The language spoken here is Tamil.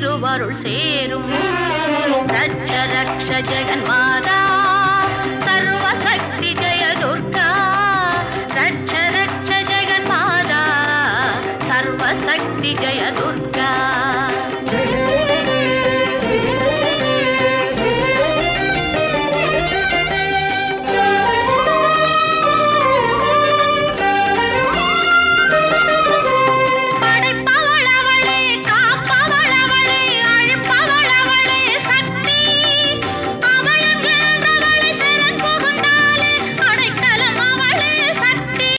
திருவருள் சேரும். ரட்ச ரக்ஷ ஜெகன்மாதா சர்வசக்தி ஜெய துர்கா. ரட்ச ரக்ஷ ஜெகன்மாதா சர்வசக்தி ஜெய துர்கா.